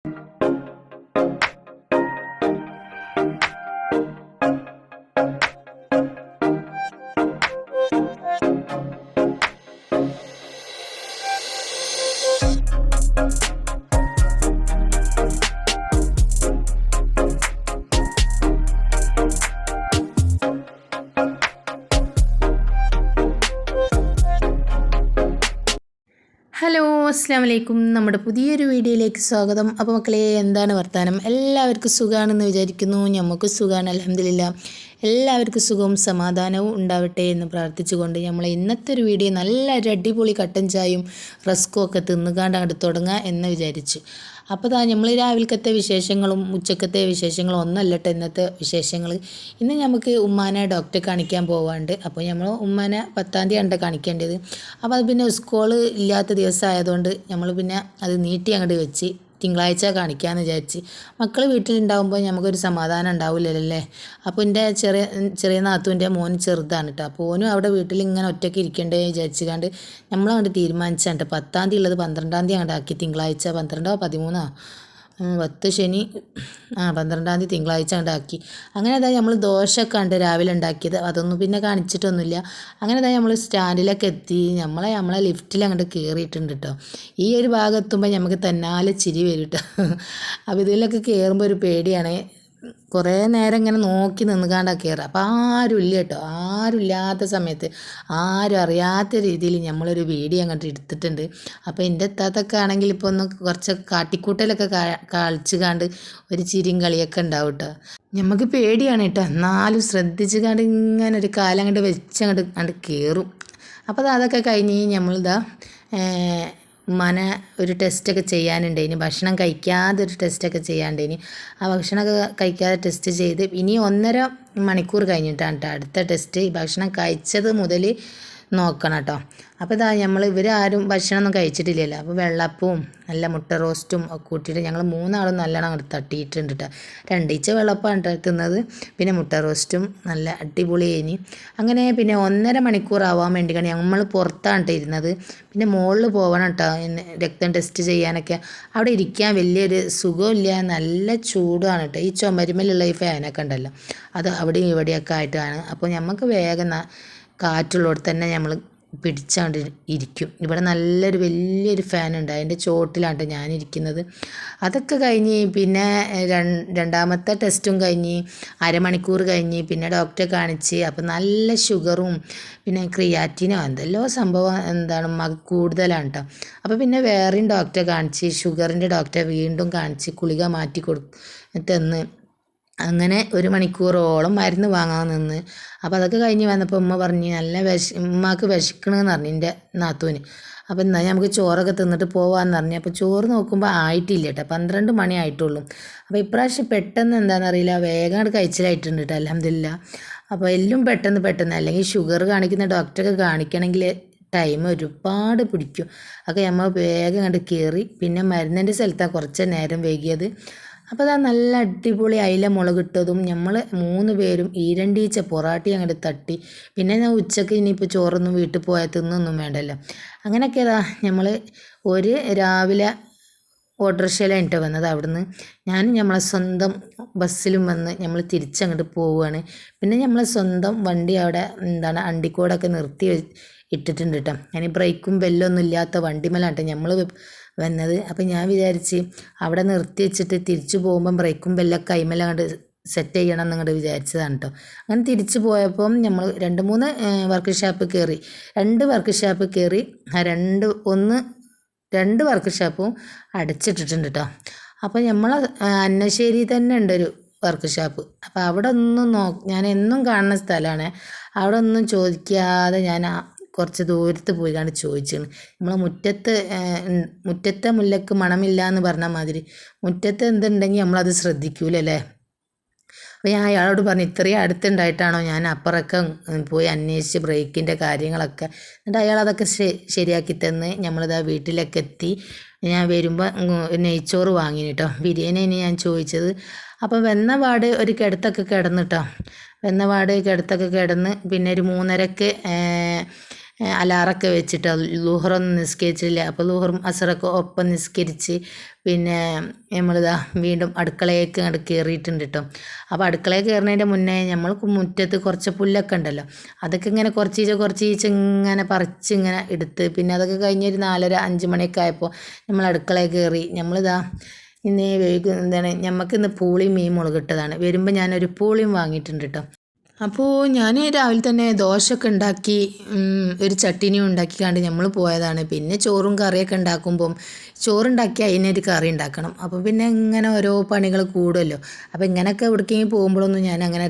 Hello അസ്സാം വലൈക്കും. നമ്മുടെ പുതിയൊരു വീഡിയോയിലേക്ക് സ്വാഗതം. അപ്പോൾ മക്കളെ, എന്താണ് വർത്താനം? എല്ലാവർക്കും സുഖമാണെന്ന് വിചാരിക്കുന്നു. നമുക്ക് സുഖമാണ്, അൽഹംദുലില്ലാ. എല്ലാവർക്കും സുഖവും സമാധാനവും ഉണ്ടാവട്ടെ എന്ന് പ്രാർത്ഥിച്ചുകൊണ്ട് നമ്മൾ ഇന്നത്തെ ഒരു വീഡിയോ നല്ലൊരു അടിപൊളി കട്ടൻ ചായയും റസ്ക്കും ഒക്കെ തിന്നുകാണ്ട് അങ്ങോട്ട് തുടങ്ങുക എന്ന് വിചാരിച്ചു. അപ്പോൾ നമ്മൾ രാവിലത്തെ വിശേഷങ്ങളും ഉച്ചക്കത്തെ വിശേഷങ്ങളും ഒന്നല്ലട്ടോ ഇന്നത്തെ വിശേഷങ്ങൾ. ഇന്ന് നമുക്ക് ഉമ്മാനെ ഡോക്ടറെ കാണിക്കാൻ പോവാണ്ട്. അപ്പോൾ നമ്മൾ ഉമ്മാനെ 10-ാം തീയതിയാണ് കാണിക്കേണ്ടത്. അപ്പോൾ അത് പിന്നെ സ്കൂൾ ഇല്ലാത്ത ദിവസമായതുകൊണ്ട് നമ്മൾ പിന്നെ അത് നീട്ടി അങ്ങോട്ട് വെച്ച് തിങ്കളാഴ്ച കാണിക്കാമെന്ന് വിചാരിച്ച്. മക്കൾ വീട്ടിലുണ്ടാകുമ്പോൾ നമുക്കൊരു സമാധാനം ഉണ്ടാവില്ലല്ലേ. അപ്പോൾ എൻ്റെ ചെറിയ നാത്തൂൻ്റെ മോൻ ചെറുതാണ് കേട്ടോ. അപ്പോൾ ഓനും അവിടെ വീട്ടിൽ ഇങ്ങനെ ഒറ്റയ്ക്ക് ഇരിക്കേണ്ടേ വിചാരിച്ച് കണ്ട് നമ്മളങ്ങോട്ട് തീരുമാനിച്ചാണ് 10-ാം തീയതി ഉള്ളത് 12-ാം തീയതി അങ്ങോട്ട് ആക്കി. തിങ്കളാഴ്ച 12 13 10 ശനി 12-ാം തീയതി തിങ്കളാഴ്ച ഉണ്ടാക്കി. അങ്ങനെ അതായത് നമ്മൾ ദോശയൊക്കെ ഉണ്ട് രാവിലെ ഉണ്ടാക്കിയത്. അതൊന്നും പിന്നെ കാണിച്ചിട്ടൊന്നുമില്ല. അങ്ങനെ അതായത് നമ്മൾ സ്റ്റാൻഡിലൊക്കെ എത്തി. നമ്മളെ ലിഫ്റ്റിൽ അങ്ങോട്ട് കയറിയിട്ടുണ്ട് കേട്ടോ. ഈ ഒരു ഭാഗം എത്തുമ്പോൾ നമുക്ക് തന്നാലെ ചിരി വരും കേട്ടോ. അപ്പോൾ ഇതിലൊക്കെ കയറുമ്പോൾ ഒരു പേടിയാണ്. കുറേ നേരം ഇങ്ങനെ നോക്കി നിന്നുകാണ്ടാണ് കയറുക. അപ്പോൾ ആരുമില്ല കേട്ടോ. ആരുമില്ലാത്ത സമയത്ത് ആരും അറിയാത്ത രീതിയിൽ നമ്മളൊരു വീഡിയോ അങ്ങോട്ട് എടുത്തിട്ടുണ്ട്. അപ്പോൾ എൻ്റെ എത്താത്തൊക്കെ ആണെങ്കിൽ ഇപ്പോൾ ഒന്ന് കുറച്ച് കാട്ടിക്കൂട്ടലൊക്കെ കളിച്ച് കാണ്ട് ഒരു ചിരിയും കളിയൊക്കെ ഉണ്ടാവും കേട്ടോ. നമുക്ക് പേടിയാണ് കേട്ടോ. എന്നാലും ശ്രദ്ധിച്ച് കാണ്ട് ഇങ്ങനെ ഒരു കാലം അങ്ങോട്ട് വെച്ച് അങ്ങോട്ട് കയറും. അപ്പോൾ അതൊക്കെ കഴിഞ്ഞ് നമ്മളിതാ ഉമ്മാനെ ഒരു ടെസ്റ്റൊക്കെ ചെയ്യാനുണ്ട്. ഇനി ഭക്ഷണം കഴിക്കാതെ ഒരു ടെസ്റ്റൊക്കെ ചെയ്യാനുണ്ട്. ആ ഭക്ഷണമൊക്കെ കഴിക്കാതെ ടെസ്റ്റ് ചെയ്ത് ഇനി 1.5 മണിക്കൂർ കഴിഞ്ഞിട്ടാണ് കേട്ടോ അടുത്ത ടെസ്റ്റ്. ഭക്ഷണം കഴിച്ചത് മുതൽ നോക്കണം കേട്ടോ. അപ്പോൾ ഇവരാരും ഭക്ഷണമൊന്നും കഴിച്ചിട്ടില്ലല്ലോ. അപ്പോൾ വെള്ളപ്പവും നല്ല മുട്ട റോസ്റ്റും ഒക്കെ കൂട്ടിയിട്ട് ഞങ്ങൾ 3 ആളും നല്ലോണം അങ്ങോട്ട് തട്ടിയിട്ടുണ്ട് കേട്ടോ. 2 ഈച്ച വെള്ളപ്പമാണ് തിന്നത്. പിന്നെ മുട്ട റോസ്റ്റും നല്ല അടിപൊളി കഴിഞ്ഞ്. അങ്ങനെ പിന്നെ 1.5 മണിക്കൂർ ആവാൻ വേണ്ടിയാണ് നമ്മൾ പുറത്താണ് ഇരുന്നത്. പിന്നെ മുകളിൽ പോകണം കേട്ടോ രക്തം ടെസ്റ്റ് ചെയ്യാനൊക്കെ. അവിടെ ഇരിക്കാൻ വലിയൊരു സുഖമില്ല, നല്ല ചൂടാണ് കേട്ടോ. ഈ ചുമരുമലുള്ള ഈ ഫാനൊക്കെ ഉണ്ടല്ലോ, അത് അവിടെയും ഇവിടെയൊക്കെ ആയിട്ടാണ്. അപ്പോൾ നമുക്ക് വേഗം കാറ്റുള്ളിടത്ത് തന്നെ നമ്മൾ പിടിച്ചുകൊണ്ട് ഇരിക്കും. ഇവിടെ നല്ലൊരു വലിയൊരു ഫാനുണ്ട്, അതിൻ്റെ ചോട്ടിലാണ് ഞാനിരിക്കുന്നത്. അതൊക്കെ കഴിഞ്ഞ് പിന്നെ രണ്ടാമത്തെ ടെസ്റ്റും കഴിഞ്ഞ് അരമണിക്കൂർ കഴിഞ്ഞ് പിന്നെ ഡോക്ടറെ കാണിച്ച്. അപ്പോൾ നല്ല ഷുഗറും പിന്നെ ക്രിയാറ്റിനോ എന്തെല്ലോ സംഭവം കൂടുതലാണ് കേട്ടോ. അപ്പോൾ പിന്നെ വേറെയും ഡോക്ടറെ കാണിച്ച്, ഷുഗറിൻ്റെ ഡോക്ടറെ വീണ്ടും കാണിച്ച് ഗുളിക മാറ്റി തന്ന്. അങ്ങനെ 1 മണിക്കൂറോളം മരുന്ന് വാങ്ങാൻ നിന്ന്. അപ്പോൾ അതൊക്കെ കഴിഞ്ഞ് വന്നപ്പോൾ ഉമ്മ പറഞ്ഞ് നല്ല ഉമ്മാക്ക് വിശക്കണമെന്ന് പറഞ്ഞു എൻ്റെ നാത്തൂന്. അപ്പോൾ എന്നാൽ നമുക്ക് ചോറൊക്കെ തിന്നിട്ട് പോകാമെന്ന് പറഞ്ഞു. അപ്പോൾ ചോറ് നോക്കുമ്പോൾ ആയിട്ടില്ല കേട്ടോ, 12 മണി ആയിട്ടുള്ളൂ. അപ്പോൾ ഇപ്രാവശ്യം പെട്ടെന്ന് എന്താണെന്നറിയില്ല വേഗം അങ്ങോട്ട് കഴിച്ചിലായിട്ടുണ്ട് കേട്ടോ, അൽഹംദുലില്ലാ. അപ്പോൾ എല്ലാം പെട്ടെന്ന് അല്ലെങ്കിൽ ഷുഗർ കാണിക്കുന്ന ഡോക്ടറൊക്കെ കാണിക്കണമെങ്കിൽ ടൈം ഒരുപാട് പിടിക്കും. അപ്പോൾ നമ്മൾ വേഗം അങ്ങോട്ട് കയറി. പിന്നെ മരുന്നിൻ്റെ സ്ഥലത്താണ് കുറച്ച് നേരം വൈകിയത്. അപ്പോൾ നല്ല അടിപൊളി അയില മുളകിട്ടതും നമ്മൾ 3 പേരും ഈരണ്ടീച്ച പൊറാട്ടി അങ്ങോട്ട് തട്ടി. പിന്നെ ഞാൻ ഉച്ചയ്ക്ക് ഇനിയിപ്പോൾ ചോറൊന്നും വീട്ടിൽ പോയാൽ തിന്നൊന്നും വേണ്ടല്ലോ. അങ്ങനെയൊക്കെ നമ്മൾ രാവിലെ ഓട്ടോറിക്ഷയിലാണ് കേട്ടോ വന്നത്. അവിടുന്ന് നമ്മളെ സ്വന്തം ബസ്സിലും വന്ന് നമ്മൾ തിരിച്ചങ്ങോട്ട് പോവുകയാണ്. പിന്നെ നമ്മളെ സ്വന്തം വണ്ടി അവിടെ അണ്ടിക്കോടൊക്കെ നിർത്തി ഇട്ടിട്ടുണ്ട് കേട്ടോ. ഞാൻ ബ്രേക്കും ബെല്ലൊന്നും ഇല്ലാത്ത വണ്ടിമേലാണ് നമ്മൾ വന്നത്. അപ്പോൾ ഞാൻ വിചാരിച്ച് അവിടെ നിർത്തി വെച്ചിട്ട് തിരിച്ചു പോകുമ്പം ബ്രേക്കും ബെല്ലൊക്കെ കൈമേലെ അങ്ങോട്ട് സെറ്റ് ചെയ്യണം എന്നങ്ങോട്ട് വിചാരിച്ചതാണ് കേട്ടോ. അങ്ങനെ തിരിച്ചു പോയപ്പം നമ്മൾ 2-3 വർക്ക് ഷാപ്പ് കയറി. 2 വർക്ക് ഷാപ്പ് കയറി. 2 വർക്ക് ഷാപ്പും അടച്ചിട്ടിട്ടുണ്ട് കേട്ടോ. അപ്പോൾ നമ്മൾ അന്നശ്ശേരി തന്നെ ഉണ്ടൊരു വർക്ക് ഷാപ്പ്. അപ്പോൾ അവിടെ ഒന്നും ഞാൻ എന്നും കാണുന്ന സ്ഥലമാണ്. അവിടെ ഒന്നും ചോദിക്കാതെ ഞാൻ കുറച്ച് ദൂരത്ത് പോയി കണ്ട് ചോദിച്ചാണ്. നമ്മളെ മുറ്റത്തെ മുല്ലക്ക് മണമില്ല എന്ന് പറഞ്ഞ മാതിരി മുറ്റത്ത് എന്തുണ്ടെങ്കിൽ നമ്മളത് ശ്രദ്ധിക്കൂലല്ലേ. അപ്പോൾ ഞാൻ അയാളോട് പറഞ്ഞു ഇത്രയും അടുത്തുണ്ടായിട്ടാണോ ഞാൻ അപ്പുറമൊക്കെ പോയി അന്വേഷിച്ച് ബ്രേക്കിൻ്റെ കാര്യങ്ങളൊക്കെ. എന്നിട്ട് അയാൾ അതൊക്കെ ശരിയാക്കി തന്ന് നമ്മളിതാ വീട്ടിലൊക്കെ എത്തി. ഞാൻ വരുമ്പോൾ നെയ്ച്ചോറ് വാങ്ങി കേട്ടോ. ബിരിയാണിയാണ് ഞാൻ ചോദിച്ചത്. അപ്പോൾ വെന്നപാട് ഒരു കിടത്തൊക്കെ കിടന്ന് കേട്ടോ. വെന്നപാട് കിടത്തൊക്കെ കിടന്ന് പിന്നെ ഒരു 3:30ക്ക് അലാറൊക്കെ വെച്ചിട്ട് ളുഹറൊന്നും നിസ്കരിച്ചില്ല. അപ്പോൾ ളുഹറും അസറൊക്കെ ഒപ്പം നിസ്കരിച്ച് പിന്നെ നമ്മളിതാ വീണ്ടും അടുക്കളയിലേക്ക് അങ്ങോട്ട് കയറിയിട്ടുണ്ട് കേട്ടോ. അപ്പോൾ അടുക്കളയിൽ കയറുന്നതിൻ്റെ മുന്നേ നമ്മൾക്ക് മുറ്റത്ത് കുറച്ച് പുല്ലൊക്കെ ഉണ്ടല്ലോ, അതൊക്കെ ഇങ്ങനെ കുറച്ച് ഇങ്ങനെ പറിച്ച് ഇങ്ങനെ എടുത്ത് പിന്നെ അതൊക്കെ കഴിഞ്ഞൊരു 4:30-5 മണിയൊക്കെ ആയപ്പോൾ നമ്മൾ അടുക്കളയിൽ കയറി. നമ്മളിതാ ഇന്ന് എന്താണ് ഞമ്മക്കിന്ന് പൂളിയും മീൻ മുളകിട്ടതാണ്. വരുമ്പോൾ ഞാനൊരു പൂളിയും വാങ്ങിയിട്ടുണ്ട് കേട്ടോ. അപ്പോൾ ഞാൻ രാവിലെ തന്നെ ദോശയൊക്കെ ഉണ്ടാക്കി ഒരു ചട്ടിനിയും ഉണ്ടാക്കിക്കാണ്ട് നമ്മൾ പോയതാണ്. പിന്നെ ചോറും കറിയൊക്കെ ഉണ്ടാക്കുമ്പം ചോറുണ്ടാക്കി അതിനൊരു കറി ഉണ്ടാക്കണം. അപ്പോൾ പിന്നെ ഇങ്ങനെ ഓരോ പണികൾ കൂടുമല്ലോ. അപ്പോൾ ഇങ്ങനെയൊക്കെ എവിടേക്കെങ്കിലും പോകുമ്പോഴൊന്നും ഞാൻ അങ്ങനെ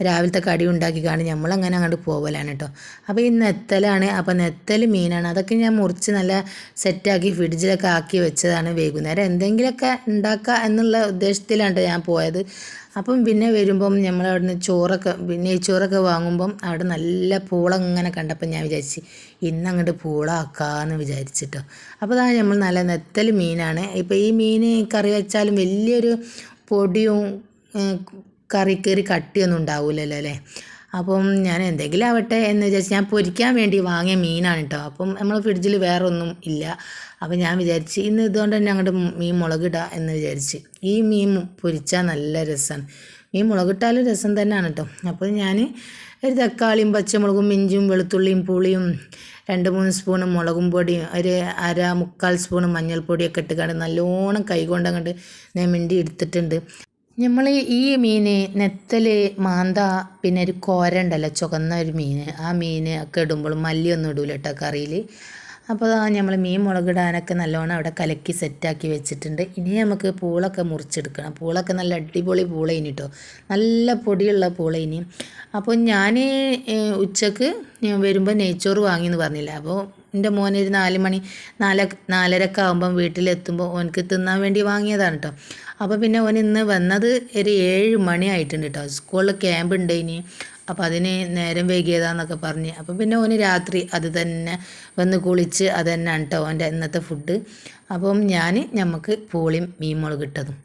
രാവിലത്തെ കടി ഉണ്ടാക്കിക്കാണ്ട് നമ്മളങ്ങനെ അങ്ങോട്ട് പോകലാണ് കേട്ടോ. അപ്പോൾ ഈ നെത്തലാണ്. അപ്പോൾ നെത്തൽ മീനാണ്. അതൊക്കെ ഞാൻ മുറിച്ച് നല്ല സെറ്റാക്കി ഫ്രിഡ്ജിലൊക്കെ ആക്കി വെച്ചതാണ്. വൈകുന്നേരം എന്തെങ്കിലുമൊക്കെ ഉണ്ടാക്കുക എന്നുള്ള ഉദ്ദേശത്തിലാണ് ഞാൻ പോയത്. അപ്പം പിന്നെ വരുമ്പം നമ്മൾ അവിടുന്ന് ചോറൊക്കെ നെയ്ച്ചോറൊക്കെ വാങ്ങുമ്പം അവിടെ നല്ല പൂള ഇങ്ങനെ കണ്ടപ്പോൾ ഞാൻ വിചാരിച്ച് ഇന്ന് അങ്ങോട്ട് പൂള ആക്കാമെന്ന് വിചാരിച്ചിട്ടോ. അപ്പോൾ അതാ നമ്മൾ നല്ല നെത്തൽ മീനാണ്. ഇപ്പോൾ ഈ മീൻ കറി വെച്ചാലും വലിയൊരു പൊടിയും കറി കട്ടിയൊന്നും ഉണ്ടാവില്ലല്ലോ അല്ലേ. അപ്പം ഞാൻ എന്തെങ്കിലും ആവട്ടെ എന്ന് വിചാരിച്ച് ഞാൻ പൊരിക്കാൻ വേണ്ടി വാങ്ങിയ മീനാണ് കേട്ടോ. അപ്പം നമ്മൾ ഫ്രിഡ്ജിൽ വേറെ ഒന്നും ഇല്ല. അപ്പം ഞാൻ വിചാരിച്ച് ഇന്ന് ഇതുകൊണ്ട് തന്നെ അങ്ങോട്ട് മീൻ മുളകിടുക എന്ന് വിചാരിച്ച്. ഈ മീൻ പൊരിച്ചാൽ നല്ല രസമാണ്. മീൻ മുളകിട്ടാലും രസം തന്നെയാണ് കേട്ടോ. അപ്പോൾ ഞാൻ ഒരു തക്കാളിയും പച്ചമുളകും ഇഞ്ചിയും വെളുത്തുള്ളിയും പുളിയും 2-3 സ്പൂണ് മുളകും പൊടിയും ഒരു 1/4 സ്പൂണ് മഞ്ഞൾപ്പൊടിയൊക്കെ ഇട്ടുകൊണ്ട് നല്ലോണം കൈകൊണ്ട് അങ്ങോട്ട് ഞാൻ മിണ്ടി എടുത്തിട്ടുണ്ട്. നമ്മൾ ഈ മീൻ നെത്തൽ മാന്ത പിന്നെ ഒരു കോര ഉണ്ടല്ലോ ചുവന്ന ഒരു മീൻ, ആ മീൻ ഒക്കെ ഇടുമ്പോൾ മല്ലിയൊന്നും ഇടൂല കേട്ടോ കറിയിൽ. അപ്പോൾ നമ്മൾ മീൻ മുളകിടാനൊക്കെ നല്ലോണം അവിടെ കലക്കി സെറ്റാക്കി വെച്ചിട്ടുണ്ട്. ഇനി നമുക്ക് പൂളൊക്കെ മുറിച്ചെടുക്കണം. പൂളൊക്കെ നല്ല അടിപൊളി പൂള ഇനി കേട്ടോ, നല്ല പൊടിയുള്ള പൂള ഇനി. അപ്പോൾ ഞാൻ ഉച്ചക്ക് വരുമ്പോൾ നെയ്ച്ചോറ് വാങ്ങിയെന്ന് പറഞ്ഞില്ല. അപ്പോൾ എൻ്റെ മോനൊരു 4 മണി 4:30 ആകുമ്പം വീട്ടിലെത്തുമ്പോൾ ഓനക്ക് തിന്നാൻ വേണ്ടി വാങ്ങിയതാണ് കേട്ടോ. അപ്പോൾ പിന്നെ ഓൻ ഇന്ന് വന്നത് ഒരു 7 മണി ആയിട്ടുണ്ട് കേട്ടോ. സ്കൂളിൽ ക്യാമ്പ് ഉണ്ട് ഇനി, അപ്പോൾ അതിന് നേരം വൈകിയതാന്നൊക്കെ പറഞ്ഞ്. അപ്പോൾ പിന്നെ ഓന് രാത്രി അത് തന്നെ വന്ന് കുളിച്ച് അത് തന്നെയാണ് കേട്ടോ ഓൻ്റെ ഇന്നത്തെ ഫുഡ്. അപ്പം നമുക്ക് പൂളിയും മീൻ മുളകിട്ടതും.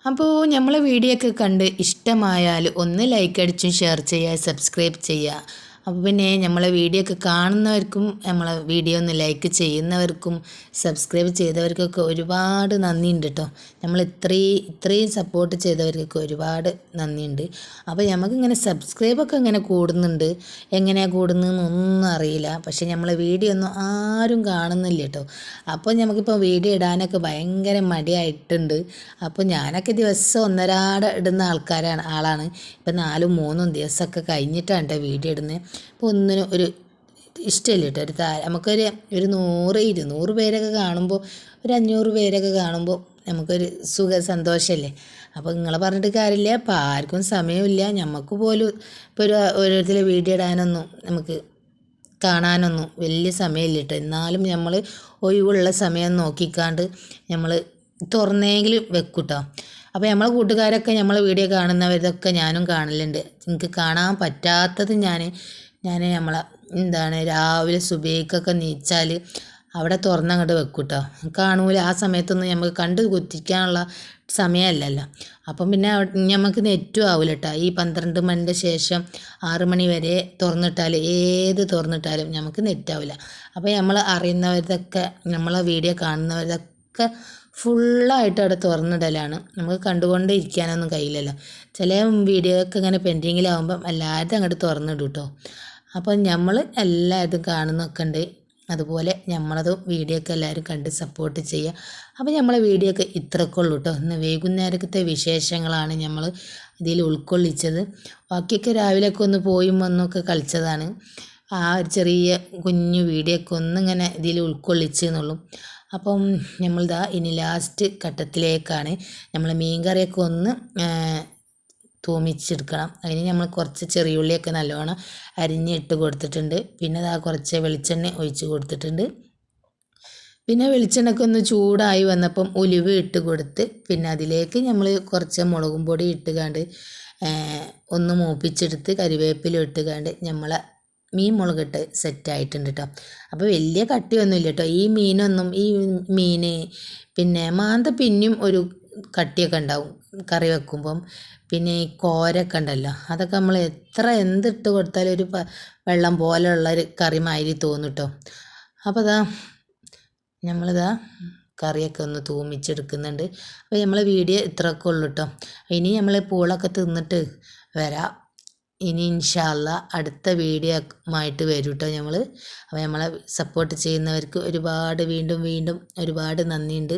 അപ്പോൾ നമ്മളെ വീഡിയോ ഒക്കെ കണ്ട് ഇഷ്ടമായാൽ ഒന്ന് ലൈക്ക് അടിച്ചും ഷെയർ ചെയ്യുക, സബ്സ്ക്രൈബ് ചെയ്യുക. അപ്പോൾ പിന്നെ നമ്മളെ വീഡിയോ ഒക്കെ കാണുന്നവർക്കും നമ്മളെ വീഡിയോ ഒന്ന് ലൈക്ക് ചെയ്യുന്നവർക്കും സബ്സ്ക്രൈബ് ചെയ്തവർക്കൊക്കെ ഒരുപാട് നന്ദിയുണ്ട് കേട്ടോ. നമ്മൾ ഇത്രയും സപ്പോർട്ട് ചെയ്തവർക്കൊക്കെ ഒരുപാട് നന്ദിയുണ്ട്. അപ്പോൾ നമുക്കിങ്ങനെ സബ്സ്ക്രൈബൊക്കെ ഇങ്ങനെ കൂടുന്നുണ്ട്. എങ്ങനെയാണ് കൂടുന്നതെന്നൊന്നും അറിയില്ല. പക്ഷേ നമ്മളെ വീഡിയോ ഒന്നും ആരും കാണുന്നില്ല കേട്ടോ. അപ്പോൾ നമുക്കിപ്പോൾ വീഡിയോ ഇടാനൊക്കെ ഭയങ്കര മടിയായിട്ടുണ്ട്. അപ്പോൾ ഞാനൊക്കെ ദിവസം ഒന്നരാടെ ഇടുന്ന ആളാണ്. ഇപ്പം 4-3 ദിവസമൊക്കെ കഴിഞ്ഞിട്ടാണ് കേട്ടോ വീഡിയോ ഇടുന്നത്. അപ്പോൾ ഒന്നിനും ഒരു ഇഷ്ടമില്ല കേട്ടോ. നമുക്കൊരു 100-200 പേരൊക്കെ കാണുമ്പോൾ, ഒരു 500 പേരൊക്കെ കാണുമ്പോൾ നമുക്കൊരു സന്തോഷമല്ലേ. അപ്പോൾ നിങ്ങളെ പറഞ്ഞിട്ട് കാര്യമില്ല. അപ്പോൾ ആർക്കും സമയമില്ല. നമുക്ക് പോലും ഇപ്പോൾ ഓരോരുത്തർ വീഡിയോ ഇടാനൊന്നും നമുക്ക് കാണാനൊന്നും വലിയ സമയമില്ല കേട്ടോ. എന്നാലും നമ്മൾ ഒഴിവുള്ള സമയം നോക്കിക്കാണ്ട് നമ്മൾ തുറന്നെങ്കിലും വെക്കും കേട്ടോ. അപ്പോൾ നമ്മളെ കൂട്ടുകാരൊക്കെ നമ്മളെ വീഡിയോ കാണുന്നവരൊക്കെ ഞാനും കാണലുണ്ട്. എനിക്ക് കാണാൻ പറ്റാത്തത് ഞാൻ രാവിലെ സുബഹിക്കൊക്കെ നീച്ചാൽ അവിടെ തുറന്നങ്ങോട്ട് വെക്കും കേട്ടോ. കാണൂല. ആ സമയത്തൊന്നും നമുക്ക് കണ്ട് കുത്തിക്കാനുള്ള സമയമല്ലല്ലോ. അപ്പം പിന്നെ നമുക്ക് നെറ്റും ആവില്ല കേട്ടോ. ഈ 12 മണിൻ്റെ ശേഷം 6 മണി വരെ തുറന്നിട്ടാലും നമുക്ക് നെറ്റാവില്ല. അപ്പോൾ നമ്മൾ അറിയുന്നവരതൊക്കെ നമ്മളെ വീഡിയോ കാണുന്നവരതൊക്കെ ഫുള്ളായിട്ട് അവിടെ തുറന്നിടലാണ്. നമുക്ക് കണ്ടുകൊണ്ടേ ഇരിക്കാനൊന്നും കഴിയില്ലല്ലോ. ചില വീഡിയോ ഒക്കെ ഇങ്ങനെ പെൻഡിങ്ങിലാവുമ്പം എല്ലാവരും അങ്ങോട്ട് തുറന്നിടും കേട്ടോ. അപ്പോൾ നമ്മൾ എല്ലാവരും കാണുന്നൊക്കെ ഉണ്ട്. അതുപോലെ നമ്മളത് വീഡിയോ ഒക്കെ എല്ലാവരും കണ്ട് സപ്പോർട്ട് ചെയ്യുക. അപ്പോൾ നമ്മളെ വീഡിയോ ഒക്കെ ഇത്രയൊക്കെ ഉള്ളൂ കേട്ടോ. ഇന്ന് വൈകുന്നേരത്തെ വിശേഷങ്ങളാണ് നമ്മൾ ഇതിൽ ഉൾക്കൊള്ളിച്ചത്. ബാക്കിയൊക്കെ രാവിലെയൊക്കെ ഒന്ന് പോയും വന്നൊക്കെ കളിച്ചതാണ്. ആ ഒരു ചെറിയ കുഞ്ഞു വീഡിയോ ഒക്കെ ഒന്നിങ്ങനെ ഇതിൽ ഉൾക്കൊള്ളിച്ചെന്നുള്ളൂ. അപ്പം നമ്മളിതാ ഇനി ലാസ്റ്റ് ഘട്ടത്തിലേക്കാണ്. നമ്മൾ മീൻ കറിയൊക്കെ ഒന്ന് തൂമിച്ചെടുക്കണം. അതിന് നമ്മൾ കുറച്ച് ചെറിയ ഉള്ളിയൊക്കെ നല്ലോണം അരിഞ്ഞിട്ട് കൊടുത്തിട്ടുണ്ട്. പിന്നെ അതാ കുറച്ച് വെളിച്ചെണ്ണ ഒഴിച്ച് കൊടുത്തിട്ടുണ്ട്. പിന്നെ വെളിച്ചെണ്ണയൊക്കെ ഒന്ന് ചൂടായി വന്നപ്പം ഉലുവ ഇട്ട് കൊടുത്ത് പിന്നെ അതിലേക്ക് നമ്മൾ കുറച്ച് മുളകും പൊടി ഇട്ടുകാണ്ട് ഒന്ന് മൂപ്പിച്ചെടുത്ത് കരിവേപ്പില ഇട്ടുകാണ്ട് നമ്മളെ മീൻ മുളകിട്ട് സെറ്റായിട്ടുണ്ട് കേട്ടോ. അപ്പോൾ വലിയ കട്ടിയൊന്നുമില്ല കേട്ടോ. ഈ മീൻ പിന്നെ മാന്ത പിന്നെയും ഒരു കട്ടിയൊക്കെ ഉണ്ടാവും കറി വെക്കുമ്പം. പിന്നെ ഈ കോരൊക്കെ ഉണ്ടല്ലോ, അതൊക്കെ നമ്മൾ എന്തിട്ട് കൊടുത്താലും ഒരു വെള്ളം പോലെയുള്ളൊരു കറി മാതിരി തോന്നും കേട്ടോ. അപ്പോൾ നമ്മളിതാ കറിയൊക്കെ ഒന്ന് തൂമിച്ചെടുക്കുന്നുണ്ട്. അപ്പോൾ നമ്മളെ വീഡിയോ ഇത്രയൊക്കെ ഉള്ളൂ കേട്ടോ. ഇനി നമ്മൾ പൂളൊക്കെ തിന്നിട്ട് വരാം. ഇനി ഇൻഷാ അല്ലാ അടുത്ത വീഡിയോ ആയിട്ട് വരും കേട്ടോ നമ്മൾ. അപ്പോൾ നമ്മളെ സപ്പോർട്ട് ചെയ്യുന്നവർക്ക് ഒരുപാട് വീണ്ടും ഒരുപാട് നന്ദിയുണ്ട്.